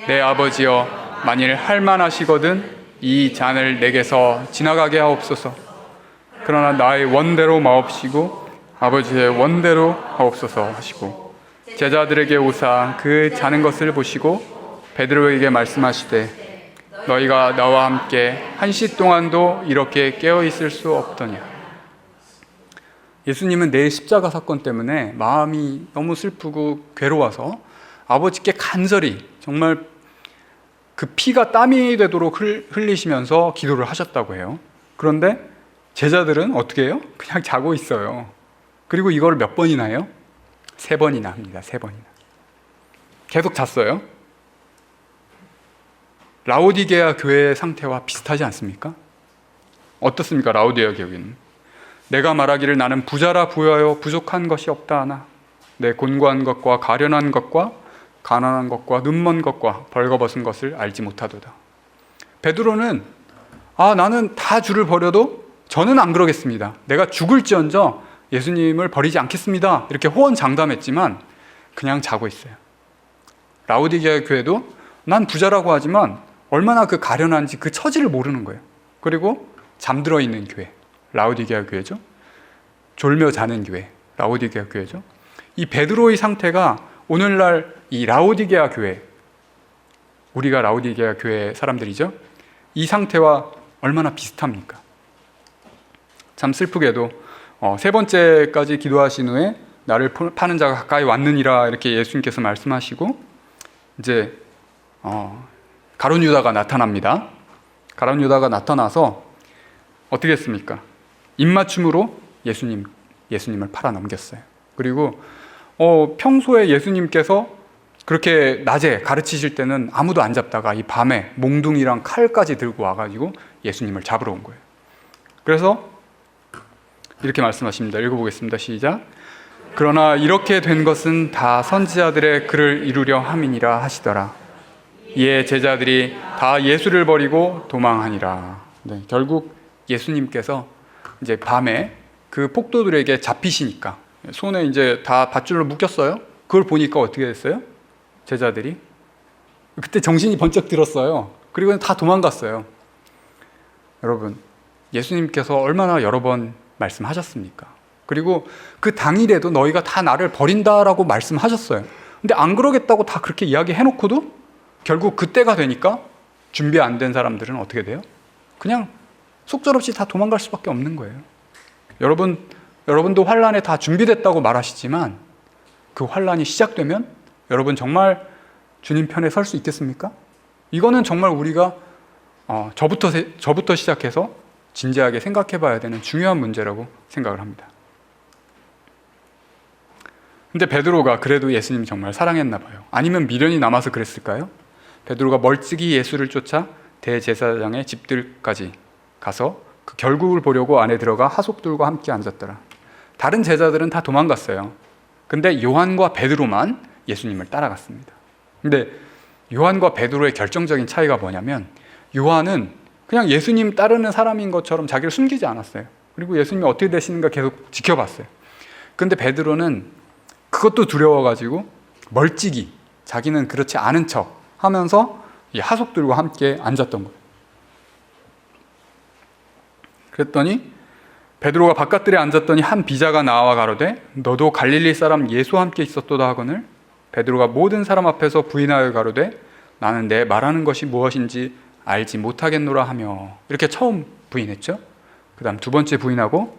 내 아버지여 만일 할만하시거든 이 잔을 내게서 지나가게 하옵소서. 그러나 나의 원대로 마옵시고 아버지의 원대로 하옵소서 하시고 제자들에게 오사 그 자는 것을 보시고 베드로에게 말씀하시되 너희가 나와 함께 1시 동안도 이렇게 깨어 있을 수 없더냐. 예수님은 내일 십자가 사건 때문에 마음이 너무 슬프고 괴로워서 아버지께 간절히 정말 그 피가 땀이 되도록 흘리시면서 기도를 하셨다고 해요. 그런데 제자들은 어떻게 해요? 그냥 자고 있어요. 그리고 이걸 몇 번이나 해요? 3번이나 합니다. 3번이나. 계속 잤어요. 라오디게아 교회의 상태와 비슷하지 않습니까? 어떻습니까? 라오디게아 교회는 내가 말하기를 나는 부자라 부여하여 부족한 것이 없다 하나 내 곤고한 것과 가련한 것과 가난한 것과 눈먼 것과 벌거벗은 것을 알지 못하도다. 베드로는 나는 다 주를 버려도 저는 안 그러겠습니다. 내가 죽을지언정 예수님을 버리지 않겠습니다. 이렇게 호언장담했지만 그냥 자고 있어요. 라오디게아 교회도 난 부자라고 하지만 얼마나 그 가련한지 그 처지를 모르는 거예요. 그리고 잠들어 있는 교회, 라오디게아 교회죠. 졸며 자는 교회, 라오디게아 교회죠. 이 베드로의 상태가 오늘날 이 라오디게아 교회, 우리가 라오디게아 교회 사람들이죠. 이 상태와 얼마나 비슷합니까? 참 슬프게도 세 번째까지 기도하신 후에 나를 파는 자가 가까이 왔느니라 이렇게 예수님께서 말씀하시고 이제 가룟 유다가 나타납니다. 가룟 유다가 나타나서 어떻게 했습니까? 입맞춤으로 예수님을 팔아 넘겼어요. 그리고 평소에 예수님께서 그렇게 낮에 가르치실 때는 아무도 안 잡다가 이 밤에 몽둥이랑 칼까지 들고 와가지고 예수님을 잡으러 온 거예요. 그래서 이렇게 말씀하십니다. 읽어보겠습니다. 시작. 그러나 이렇게 된 것은 다 선지자들의 글을 이루려 함이니라 하시더라. 이에 제자들이 다 예수를 버리고 도망하니라. 네, 결국 예수님께서 이제 밤에 그 폭도들에게 잡히시니까 손에 이제 다 밧줄로 묶였어요. 그걸 보니까 어떻게 됐어요? 제자들이 그때 정신이 번쩍 들었어요. 그리고 다 도망갔어요. 여러분, 예수님께서 얼마나 여러 번 말씀하셨습니까? 그리고 그 당일에도 너희가 다 나를 버린다라고 말씀하셨어요. 근데 안 그러겠다고 다 그렇게 이야기해놓고도 결국 그때가 되니까 준비 안 된 사람들은 어떻게 돼요? 그냥 속절없이 다 도망갈 수밖에 없는 거예요. 여러분도 환란에 다 준비됐다고 말하시지만 그 환란이 시작되면 여러분 정말 주님 편에 설 수 있겠습니까? 이거는 정말 우리가 저부터 시작해서 진지하게 생각해 봐야 되는 중요한 문제라고 생각을 합니다. 근데 베드로가 그래도 예수님 정말 사랑했나 봐요. 아니면 미련이 남아서 그랬을까요? 베드로가 멀찍이 예수를 쫓아 대제사장의 집들까지 가서 그 결국을 보려고 안에 들어가 하속들과 함께 앉았더라. 다른 제자들은 다 도망갔어요. 근데 요한과 베드로만 예수님을 따라갔습니다. 근데 요한과 베드로의 결정적인 차이가 뭐냐면 요한은 그냥 예수님 따르는 사람인 것처럼 자기를 숨기지 않았어요. 그리고 예수님이 어떻게 되시는가 계속 지켜봤어요. 근데 베드로는 그것도 두려워가지고 멀찍이 자기는 그렇지 않은 척 하면서 이 하속들과 함께 앉았던 거예요. 그랬더니 베드로가 바깥들에 앉았더니 한 비자가 나와 가로되 너도 갈릴리 사람 예수와 함께 있었도다 하거늘 베드로가 모든 사람 앞에서 부인하여 가로되 나는 내 말하는 것이 무엇인지 알지 못하겠노라 하며 이렇게 처음 부인했죠. 그 다음 두 번째 부인하고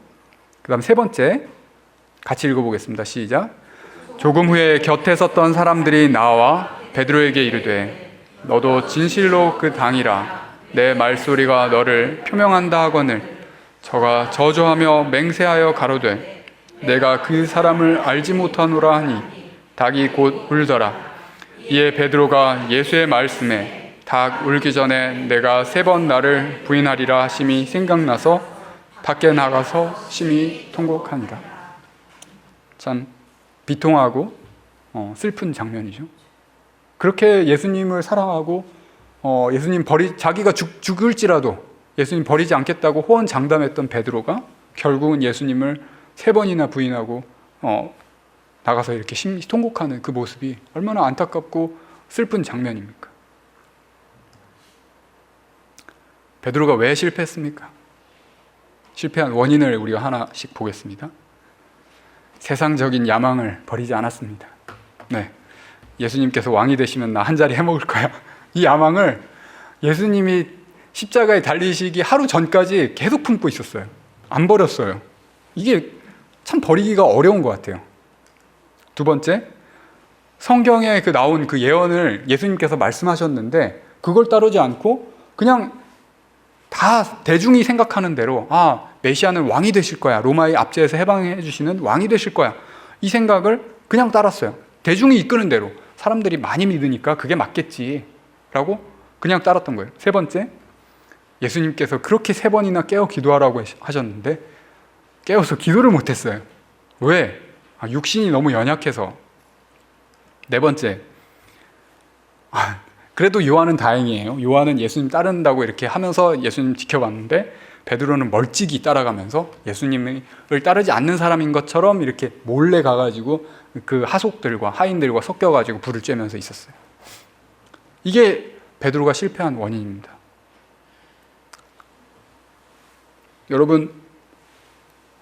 그 다음 세 번째 같이 읽어보겠습니다. 시작. 조금 후에 곁에 섰던 사람들이 나와 베드로에게 이르되 너도 진실로 그 당이라 내 말소리가 너를 표명한다 하거늘 저가 저주하며 맹세하여 가로되 내가 그 사람을 알지 못하노라 하니 닭이 곧 울더라. 이에 베드로가 예수의 말씀에 닭 울기 전에 내가 3번 나를 부인하리라 하심이 생각나서 밖에 나가서 심히 통곡하니라. 참 비통하고 슬픈 장면이죠. 그렇게 예수님을 사랑하고 예수님 자기가 죽을지라도 예수님 버리지 않겠다고 호언장담했던 베드로가 결국은 예수님을 3번이나 부인하고 나가서 이렇게 심히 통곡하는 그 모습이 얼마나 안타깝고 슬픈 장면입니까? 베드로가 왜 실패했습니까? 실패한 원인을 우리가 하나씩 보겠습니다. 세상적인 야망을 버리지 않았습니다. 네, 예수님께서 왕이 되시면 나 한 자리 해먹을 거야. 이 야망을 예수님이 십자가에 달리시기 하루 전까지 계속 품고 있었어요. 안 버렸어요. 이게 참 버리기가 어려운 것 같아요. 두 번째, 성경에 나온 그 예언을 예수님께서 말씀하셨는데 그걸 따르지 않고 그냥 다 대중이 생각하는 대로 메시아는 왕이 되실 거야. 로마의 압제에서 해방해 주시는 왕이 되실 거야. 이 생각을 그냥 따랐어요. 대중이 이끄는 대로 사람들이 많이 믿으니까 그게 맞겠지라고 그냥 따랐던 거예요. 세 번째, 예수님께서 그렇게 3번이나 깨어 기도하라고 하셨는데 깨어서 기도를 못했어요. 왜? 육신이 너무 연약해서. 네 번째, 그래도 요한은 다행이에요. 요한은 예수님 따른다고 이렇게 하면서 예수님 지켜봤는데 베드로는 멀찍이 따라가면서 예수님을 따르지 않는 사람인 것처럼 이렇게 몰래 가가지고 그 하속들과 하인들과 섞여가지고 불을 쬐면서 있었어요. 이게 베드로가 실패한 원인입니다.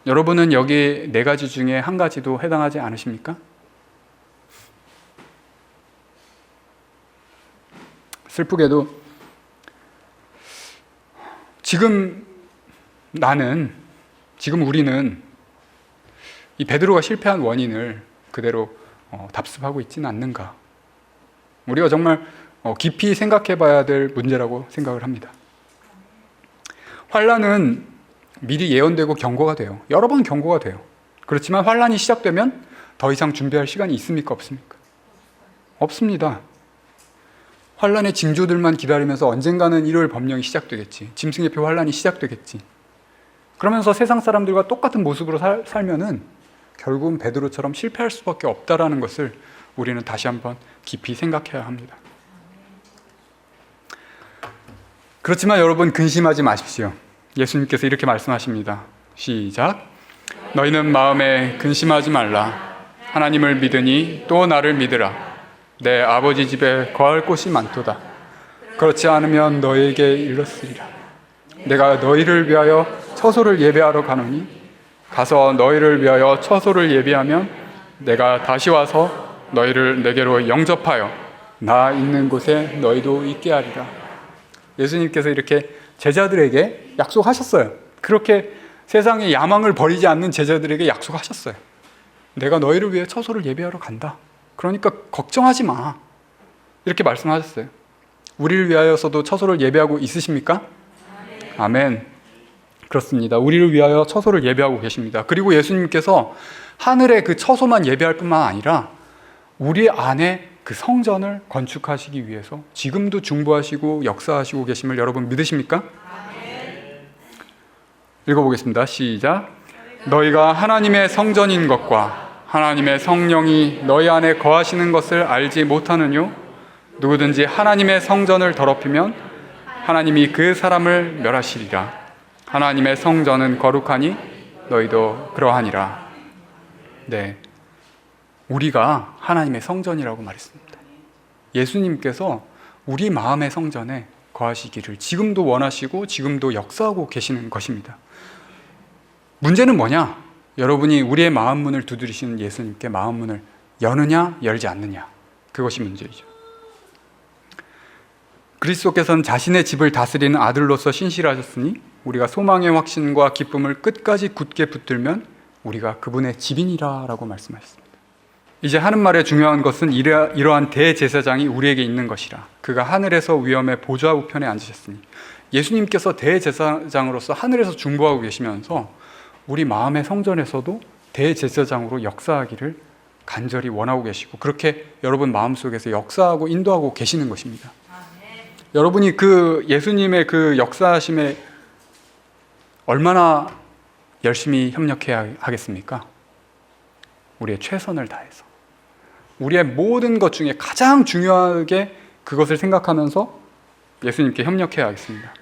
여러분은 여기 4가지 중에 한 가지도 해당하지 않으십니까? 슬프게도 지금 나는 지금 우리는 이 베드로가 실패한 원인을 그대로 답습하고 있지는 않는가? 우리가 정말 깊이 생각해 봐야 될 문제라고 생각을 합니다. 환난은 미리 예언되고 경고가 돼요. 여러 번 경고가 돼요. 그렇지만 환난이 시작되면 더 이상 준비할 시간이 있습니까? 없습니까? 없습니다. 환난의 징조들만 기다리면서 언젠가는 일요일 법령이 시작되겠지. 짐승의 표 환난이 시작되겠지. 그러면서 세상 사람들과 똑같은 모습으로 살면은 결국은 베드로처럼 실패할 수밖에 없다라는 것을 우리는 다시 한번 깊이 생각해야 합니다. 그렇지만 여러분, 근심하지 마십시오. 예수님께서 이렇게 말씀하십니다. 시작. 너희는 마음에 근심하지 말라. 하나님을 믿으니 또 나를 믿으라. 내 아버지 집에 거할 곳이 많도다. 그렇지 않으면 너희에게 일렀으리라. 내가 너희를 위하여 처소를 예배하러 가노니 가서 너희를 위하여 처소를 예비하면 내가 다시 와서 너희를 내게로 영접하여 나 있는 곳에 너희도 있게 하리라. 예수님께서 이렇게 제자들에게 약속하셨어요. 그렇게 세상의 야망을 버리지 않는 제자들에게 약속하셨어요. 내가 너희를 위해 처소를 예비하러 간다. 그러니까 걱정하지 마. 이렇게 말씀하셨어요. 우리를 위하여서도 처소를 예비하고 있으십니까? 아멘. 그렇습니다. 우리를 위하여 처소를 예비하고 계십니다. 그리고 예수님께서 하늘의 그 처소만 예비할 뿐만 아니라 우리 안에 그 성전을 건축하시기 위해서 지금도 중보하시고 역사하시고 계심을 여러분 믿으십니까? 읽어보겠습니다. 시작. 너희가 하나님의 성전인 것과 하나님의 성령이 너희 안에 거하시는 것을 알지 못하느뇨? 누구든지 하나님의 성전을 더럽히면 하나님이 그 사람을 멸하시리라. 하나님의 성전은 거룩하니 너희도 그러하니라. 네, 우리가 하나님의 성전이라고 말했습니다. 예수님께서 우리 마음의 성전에 거하시기를 지금도 원하시고 지금도 역사하고 계시는 것입니다. 문제는 뭐냐? 여러분이 우리의 마음 문을 두드리시는 예수님께 마음 문을 여느냐 열지 않느냐, 그것이 문제이죠. 그리스도께서는 자신의 집을 다스리는 아들로서 신실하셨으니 우리가 소망의 확신과 기쁨을 끝까지 굳게 붙들면 우리가 그분의 집이니라 라고 말씀하셨습니다. 이제 하는 말의 중요한 것은 이러한 대제사장이 우리에게 있는 것이라. 그가 하늘에서 위엄의 보좌 우편에 앉으셨으니, 예수님께서 대제사장으로서 하늘에서 중보하고 계시면서 우리 마음의 성전에서도 대제사장으로 역사하기를 간절히 원하고 계시고, 그렇게 여러분 마음속에서 역사하고 인도하고 계시는 것입니다. 여러분이 그 예수님의 그 역사하심에 얼마나 열심히 협력해야 하겠습니까? 우리의 최선을 다해서, 우리의 모든 것 중에 가장 중요하게 그것을 생각하면서 예수님께 협력해야 하겠습니다.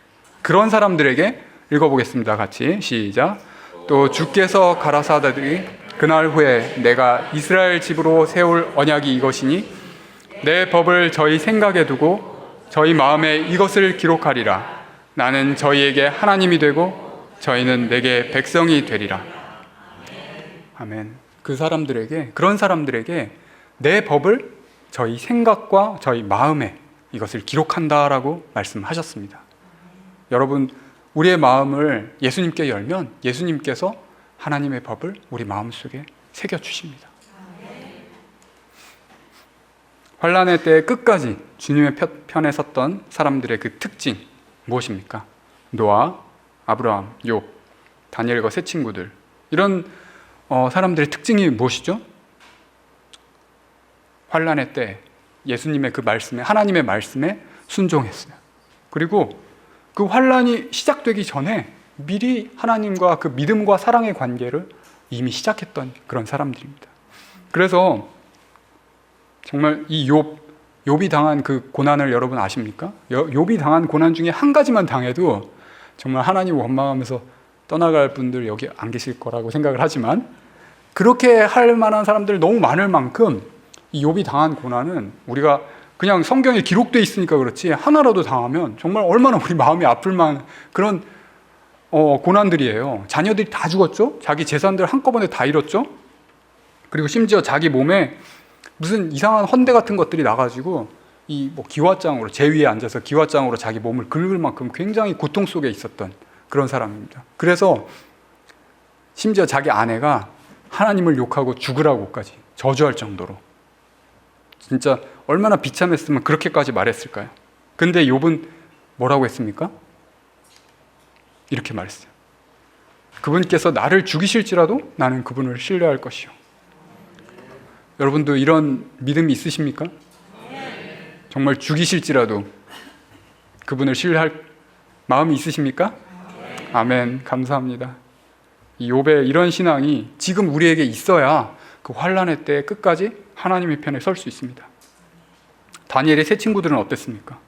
그런 사람들에게 읽어보겠습니다. 같이 시작. 또 주께서 가라사대들이 그날 후에 내가 이스라엘 집으로 세울 언약이 이것이니 내 법을 저희 생각에 두고 저희 마음에 이것을 기록하리라. 나는 저희에게 하나님이 되고 저희는 내게 백성이 되리라. 아멘. 그런 사람들에게 내 법을 저희 생각과 저희 마음에 이것을 기록한다라고 말씀하셨습니다. 여러분, 우리의 마음을 예수님께 열면 예수님께서 하나님의 법을 우리 마음속에 새겨주십니다. 환난의 때 끝까지 주님의 편에 섰던 사람들의 그 특징 무엇입니까? 노아, 아브라함, 욥, 다니엘과 세 친구들, 이런 사람들의 특징이 무엇이죠? 환난의 때 예수님의 그 말씀에, 하나님의 말씀에 순종했어요. 그리고 그 환난이 시작되기 전에 미리 하나님과 그 믿음과 사랑의 관계를 이미 시작했던 그런 사람들입니다. 그래서 정말 이 욥이 당한 그 고난을 여러분 아십니까? 욥이 당한 고난 중에 한 가지만 당해도 정말 하나님을 원망하면서 떠나갈 분들 여기 안 계실 거라고 생각을 하지만, 그렇게 할 만한 사람들 너무 많을 만큼 이 욥이 당한 고난은 우리가 그냥 성경에 기록되어 있으니까 그렇지 하나라도 당하면 정말 얼마나 우리 마음이 아플 만한 그런 고난들이에요. 자녀들이 다 죽었죠? 자기 재산들 한꺼번에 다 잃었죠? 그리고 심지어 자기 몸에 무슨 이상한 헌데 같은 것들이 나가지고 이 기와장으로, 제 위에 앉아서 기와장으로 자기 몸을 긁을 만큼 굉장히 고통 속에 있었던 그런 사람입니다. 그래서 심지어 자기 아내가 하나님을 욕하고 죽으라고까지 저주할 정도로 진짜 얼마나 비참했으면 그렇게까지 말했을까요? 근데 욥은 뭐라고 했습니까? 이렇게 말했어요. 그분께서 나를 죽이실지라도 나는 그분을 신뢰할 것이요. 여러분도 이런 믿음이 있으십니까? 정말 죽이실지라도 그분을 신뢰할 마음이 있으십니까? 아멘. 감사합니다. 이 욥의 이런 신앙이 지금 우리에게 있어야 그 환난의 때 끝까지 하나님의 편에 설 수 있습니다. 다니엘의 세 친구들은 어땠습니까?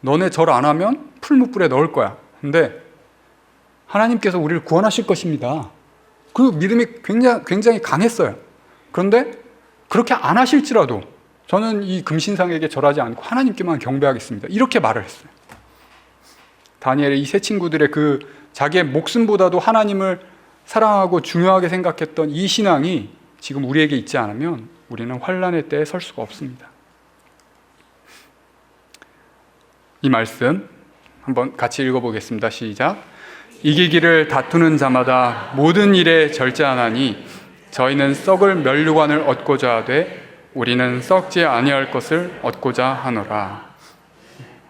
너네 절 안 하면 풀무불에 넣을 거야. 근데 하나님께서 우리를 구원하실 것입니다. 그 믿음이 굉장히 강했어요. 그런데 그렇게 안 하실지라도 저는 이 금신상에게 절하지 않고 하나님께만 경배하겠습니다. 이렇게 말을 했어요. 다니엘의 이 세 친구들의 그 자기의 목숨보다도 하나님을 사랑하고 중요하게 생각했던 이 신앙이 지금 우리에게 있지 않으면 우리는 환난의 때에 설 수가 없습니다. 이 말씀 한번 같이 읽어보겠습니다. 시작. 이기기를 다투는 자마다 모든 일에 절제하나니 저희는 썩을 면류관을 얻고자 하되 우리는 썩지 아니할 것을 얻고자 하노라.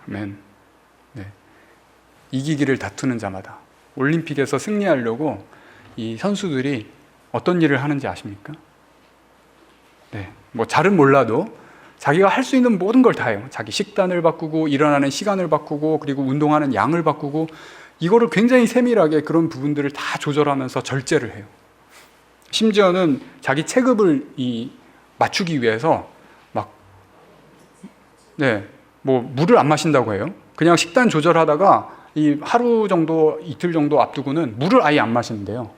아멘. 네. 이기기를 다투는 자마다 올림픽에서 승리하려고 이 선수들이 어떤 일을 하는지 아십니까? 네. 뭐 잘은 몰라도 자기가 할 수 있는 모든 걸 다 해요. 자기 식단을 바꾸고 일어나는 시간을 바꾸고 그리고 운동하는 양을 바꾸고 이거를 굉장히 세밀하게 그런 부분들을 다 조절하면서 절제를 해요. 심지어는 자기 체급을 맞추기 위해서 뭐 물을 안 마신다고 해요. 그냥 식단 조절하다가 이 하루 정도, 이틀 정도 앞두고는 물을 아예 안 마시는데요.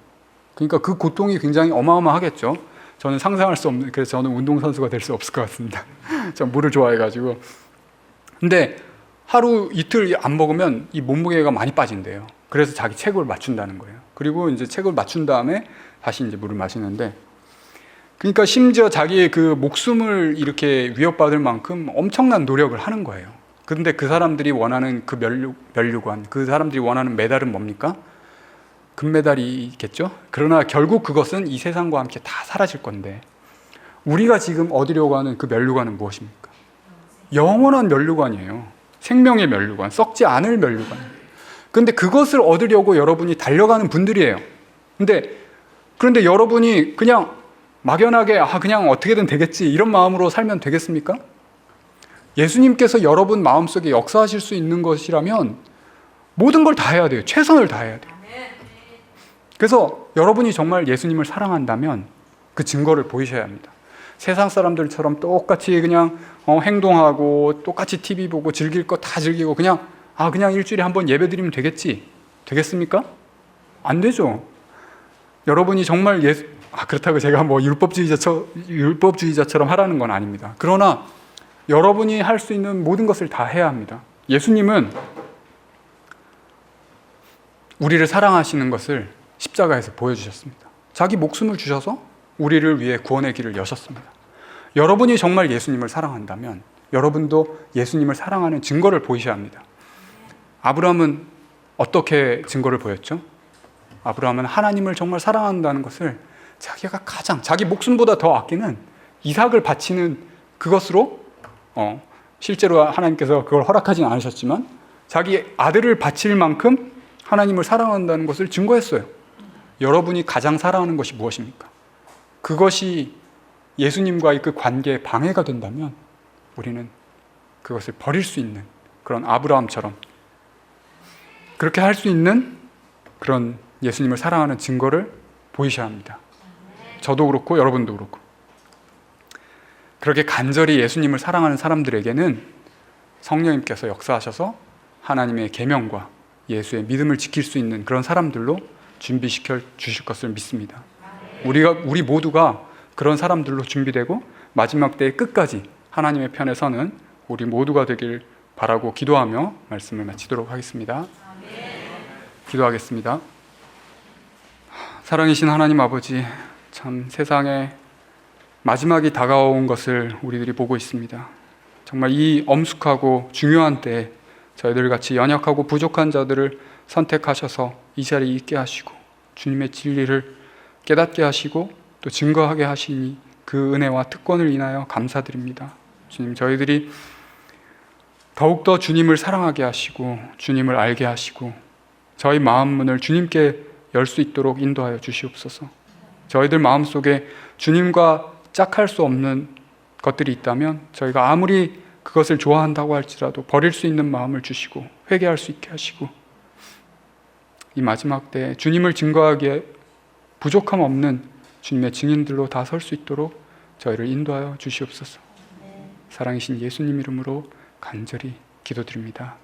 그러니까 그 고통이 굉장히 어마어마하겠죠. 저는 상상할 수 없는, 그래서 저는 운동선수가 될 수 없을 것 같습니다. 전 물을 좋아해가지고. 근데 하루 이틀 안 먹으면 이 몸무게가 많이 빠진대요. 그래서 자기 체급을 맞춘다는 거예요. 그리고 이제 체급을 맞춘 다음에 다시 이제 물을 마시는데, 그러니까 심지어 자기의 그 목숨을 이렇게 위협받을 만큼 엄청난 노력을 하는 거예요. 그런데 그 사람들이 원하는 그 면류관, 그 사람들이 원하는 메달은 뭡니까? 금메달이겠죠? 그러나 결국 그것은 이 세상과 함께 다 사라질 건데, 우리가 지금 얻으려고 하는 그 면류관은 무엇입니까? 영원한 면류관이에요. 생명의 면류관, 썩지 않을 면류관. 근데 그것을 얻으려고 여러분이 달려가는 분들이에요. 그런데 여러분이 그냥 막연하게 그냥 어떻게든 되겠지 이런 마음으로 살면 되겠습니까? 예수님께서 여러분 마음속에 역사하실 수 있는 것이라면 모든 걸 다 해야 돼요. 최선을 다해야 돼요. 그래서 여러분이 정말 예수님을 사랑한다면 그 증거를 보이셔야 합니다. 세상 사람들처럼 똑같이 그냥 행동하고 똑같이 TV 보고 즐길 거 다 즐기고 그냥 일주일에 한 번 예배드리면 되겠지. 되겠습니까? 안 되죠. 여러분이 정말 그렇다고 제가 뭐 율법주의자처럼 하라는 건 아닙니다. 그러나 여러분이 할 수 있는 모든 것을 다 해야 합니다. 예수님은 우리를 사랑하시는 것을 십자가에서 보여주셨습니다. 자기 목숨을 주셔서 우리를 위해 구원의 길을 여셨습니다. 여러분이 정말 예수님을 사랑한다면 여러분도 예수님을 사랑하는 증거를 보이셔야 합니다. 아브라함은 어떻게 증거를 보였죠? 아브라함은 하나님을 정말 사랑한다는 것을 자기가 자기 목숨보다 더 아끼는 이삭을 바치는 그것으로 실제로 하나님께서 그걸 허락하지는 않으셨지만 자기 아들을 바칠 만큼 하나님을 사랑한다는 것을 증거했어요. 여러분이 가장 사랑하는 것이 무엇입니까? 그것이 예수님과의 그 관계에 방해가 된다면 우리는 그것을 버릴 수 있는 그런 아브라함처럼 그렇게 할 수 있는 그런 예수님을 사랑하는 증거를 보이셔야 합니다. 저도 그렇고 여러분도 그렇고. 그렇게 간절히 예수님을 사랑하는 사람들에게는 성령님께서 역사하셔서 하나님의 계명과 예수의 믿음을 지킬 수 있는 그런 사람들로 준비시켜 주실 것을 믿습니다. 우리 모두가 그런 사람들로 준비되고 마지막 때의 끝까지 하나님의 편에 서는 우리 모두가 되길 바라고 기도하며 말씀을 마치도록 하겠습니다. 기도하겠습니다. 사랑이신 하나님 아버지, 참 세상에 마지막이 다가온 것을 우리들이 보고 있습니다. 정말 이 엄숙하고 중요한 때에 저희들 같이 연약하고 부족한 자들을 선택하셔서 이 자리에 있게 하시고 주님의 진리를 깨닫게 하시고 또 증거하게 하시니 그 은혜와 특권을 인하여 감사드립니다. 주님, 저희들이 더욱더 주님을 사랑하게 하시고 주님을 알게 하시고 저희 마음 문을 주님께 열 수 있도록 인도하여 주시옵소서. 저희들 마음속에 주님과 짝할 수 없는 것들이 있다면 저희가 아무리 그것을 좋아한다고 할지라도 버릴 수 있는 마음을 주시고 회개할 수 있게 하시고 이 마지막 때에 주님을 증거하기에 부족함 없는 주님의 증인들로 다 설 수 있도록 저희를 인도하여 주시옵소서. 사랑이신 예수님 이름으로 간절히 기도드립니다.